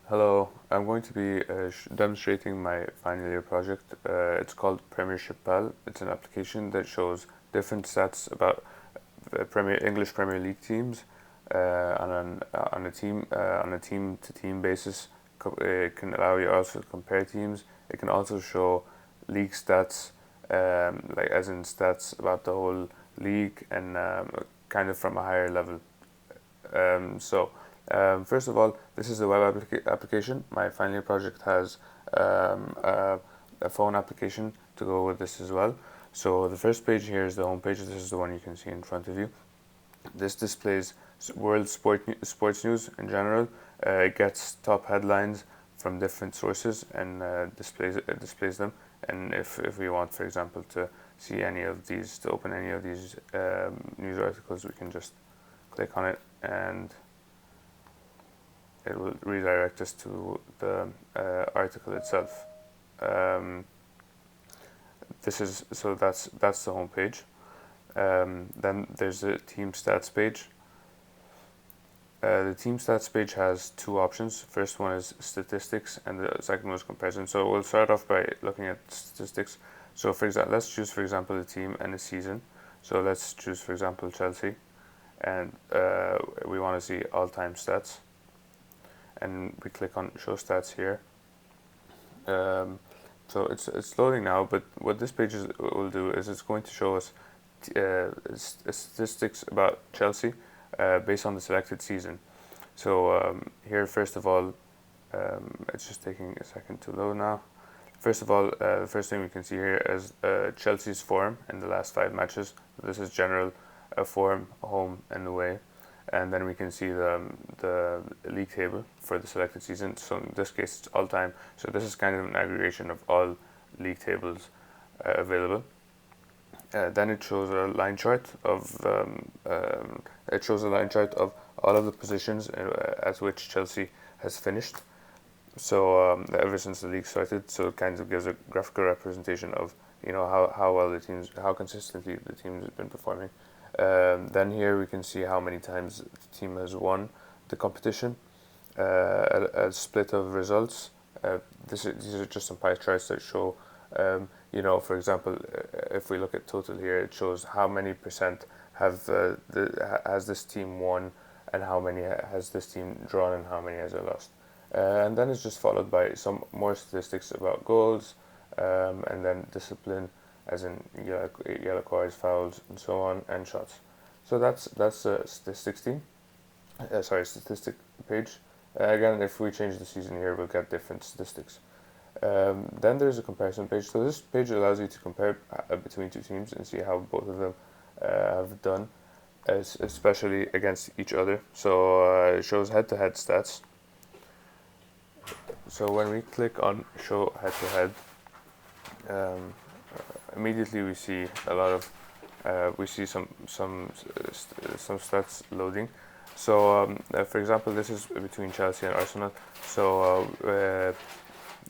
Hello, I'm going to be demonstrating my final year project. It's called PremiershipPal. It's an application that shows different stats about English Premier League teams on a team to team basis. It can allow you also to compare teams. It can also show league stats, like as in stats about the whole league and kind of from a higher level. First of all, this is a web application. My final year project has a phone application to go with this as well. So the first page here is the home page. This is the one you can see in front of you. This displays sports news in general. It gets top headlines from different sources and displays them. And if we want, for example, to see any of these, to open any of these news articles, we can just click on it and it will redirect us to the article itself. That's the home page. Then there's the team stats page. The team stats page has two options. First one is statistics, and the second one is comparison. So we'll start off by looking at statistics. So let's choose for example a team and a season. So let's choose for example Chelsea, and we want to see all-time stats. And we click on show stats here. So it's loading now, but what this page will do is it's going to show us statistics about Chelsea based on the selected season. So here, first of all, it's just taking a second to load now. First of all, the first thing we can see here is Chelsea's form in the last 5 matches. This is general form, home and away. And then we can see the league table for the selected season. So in this case, it's all time. So this is kind of an aggregation of all league tables available. Then it shows a line chart of all of the positions at which Chelsea has finished. So ever since the league started, so it kind of gives a graphical representation of how well how consistently the teams have been performing. Then here we can see how many times the team has won the competition, a split of results. These are just some pie charts that show, for example, if we look at total here, it shows how many percent has this team won, and how many has this team drawn, and how many has it lost. And then it's just followed by some more statistics about goals, and then discipline, as in yellow cards, fouls, and so on, and shots. So that's the statistic page. Again, if we change the season here, we'll get different statistics. Then there's a comparison page. So this page allows you to compare between two teams and see how both of them have done, especially against each other. So it shows head-to-head stats. So when we click on show head-to-head, immediately we see a lot of some stats loading. So for example, this is between Chelsea and Arsenal. So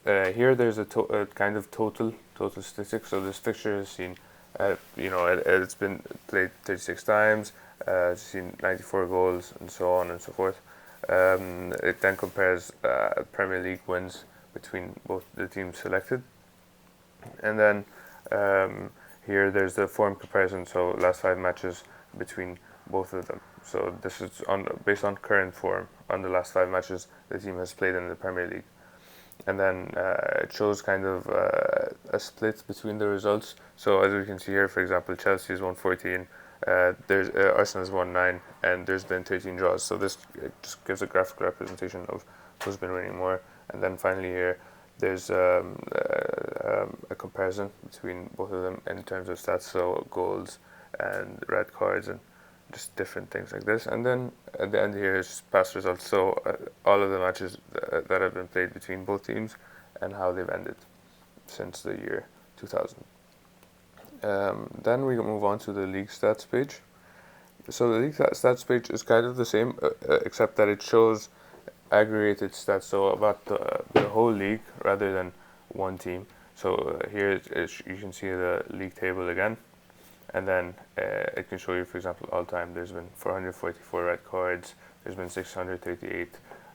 here there's a kind of total statistics. So this fixture has seen it's been played 36 times, it's seen 94 goals, and so on and so forth. It then compares Premier League wins between both the teams selected, and then here there's the form comparison, so last 5 matches between both of them. So this is based on current form on the last 5 matches the team has played in the Premier League. And then it shows kind of a split between the results. So as we can see here, for example, Chelsea has won 14, there's Arsenal has won 9, and there's been 13 draws. So this just gives a graphical representation of who's been winning more. And then finally here, there's a comparison between both of them in terms of stats, so goals and red cards and just different things like this. And then at the end here is past results, so all of the matches that have been played between both teams and how they've ended since the year 2000. Then we move on to the league stats page. So the league stats page is kind of the same, except that it shows aggregated stats, so about the whole league rather than one team. So here you can see the league table again, and then it can show you, for example, all time. There's been 444 red cards, there's been 638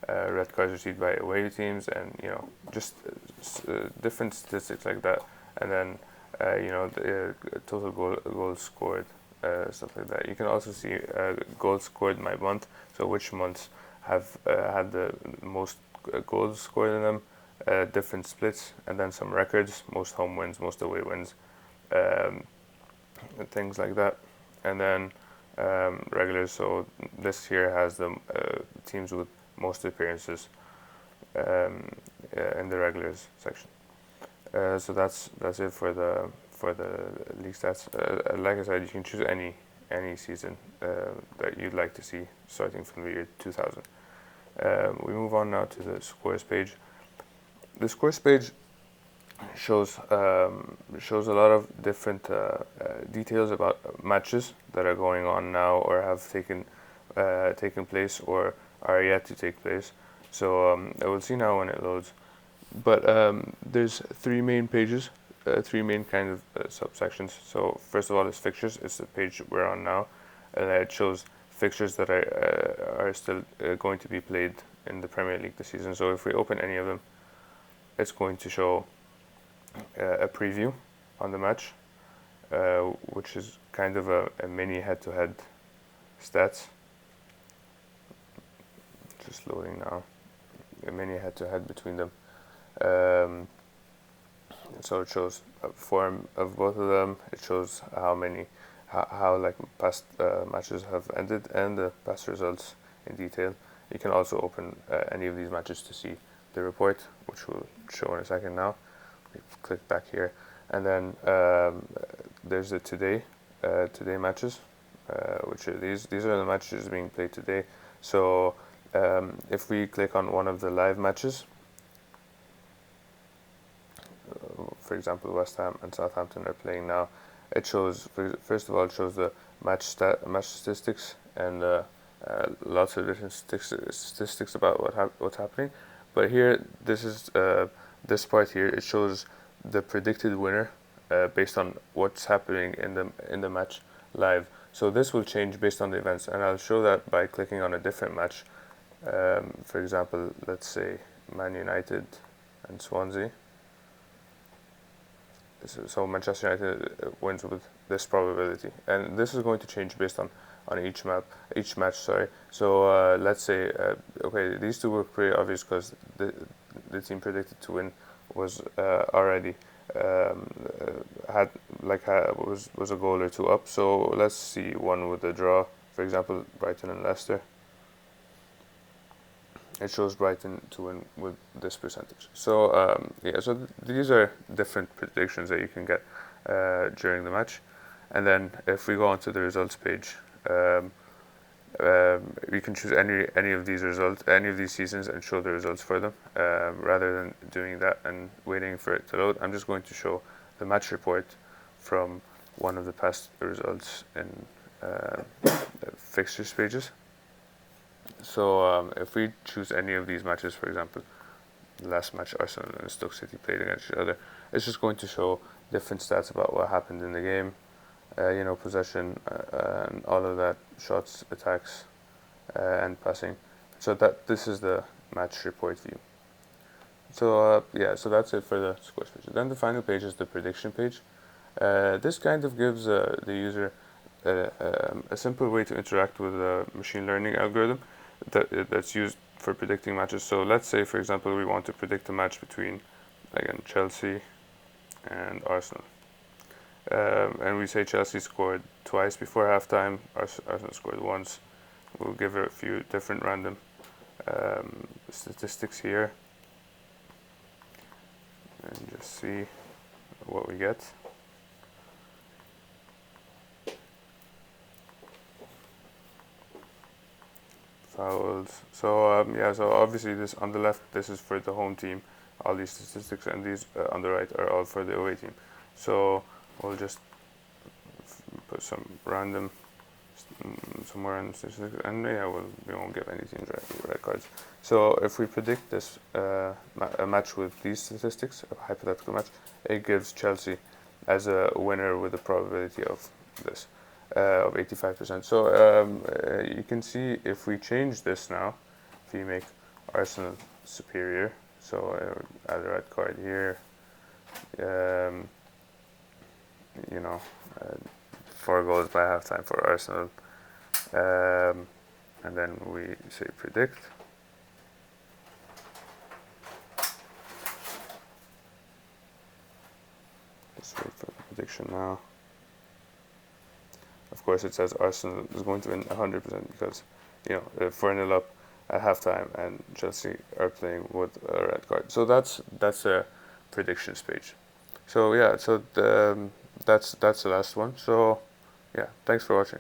red cards received by away teams, and just different statistics like that. And then the total goals scored, stuff like that. You can also see goals scored by month, so which months have had the most goals scored in them, different splits, and then some records, most home wins, most away wins, things like that. And then regulars, so this here has the teams with most appearances in the regulars section. So that's it for the league stats. Like I said, you can choose any season that you'd like to see starting from the year 2000. We move on now to the scores page. The scores page shows a lot of different details about matches that are going on now or have taken place or are yet to take place. So I will see now when it loads. But there's three main pages, three main kind of subsections. So first of all is fixtures. It's the page we're on now. It shows fixtures that are still going to be played in the Premier League this season. So if we open any of them, it's going to show a preview on the match, which is kind of a mini head-to-head stats. Just loading now. A mini head-to-head between them. So it shows a form of both of them. It shows how like past matches have ended and the past results in detail. You can also open any of these matches to see the report, which we'll show in a second now. We click back here, and then there's the today matches, which are these. These are the matches being played today. So if we click on one of the live matches, for example, West Ham and Southampton are playing now. It shows, first of all, it shows the match statistics and lots of different statistics about what's happening. But here, this part here, it shows the predicted winner based on what's happening in the match live. So this will change based on the events, and I'll show that by clicking on a different match. For example, let's say Man United and Swansea. So Manchester United wins with this probability, and this is going to change based on each match. Sorry. So let's say okay, these two were pretty obvious because the team predicted to win was already was a goal or two up. So let's see one with a draw. For example, Brighton and Leicester. It shows Brighton to win with this percentage. So so these are different predictions that you can get during the match. And then if we go onto the results page, you can choose any of these seasons and show the results for them, rather than doing that and waiting for it to load. I'm just going to show the match report from one of the past results in fixtures pages. So if we choose any of these matches, for example, the last match Arsenal and Stoke City played against each other, it's just going to show different stats about what happened in the game, possession and all of that, shots, attacks, and passing. So this is the match report view. So so that's it for the scores page. Then the final page is the prediction page. This kind of gives the user a simple way to interact with a machine learning algorithm that's used for predicting matches. So let's say, for example, we want to predict a match between, again, Chelsea and Arsenal. And we say Chelsea scored twice before halftime, Arsenal scored once. We'll give it a few different random statistics here and just see what we get. Fouls. So so obviously this on the left, this is for the home team, all these statistics, and these on the right are all for the away team. So we'll just put some random somewhere in statistics, and we won't give any teams red cards. So if we predict this a match with these statistics, a hypothetical match, it gives Chelsea as a winner with a probability of this. Of 85%. So you can see if we change this now, if we make Arsenal superior. So I would add a red card here. You know, 4 goals by halftime for Arsenal. And then we say predict. Let's wait for the prediction now. Of course, it says Arsenal is going to win 100% because, 4-0 up at halftime, and Chelsea are playing with a red card. So that's a predictions page. So yeah, so that's the last one. So yeah, thanks for watching.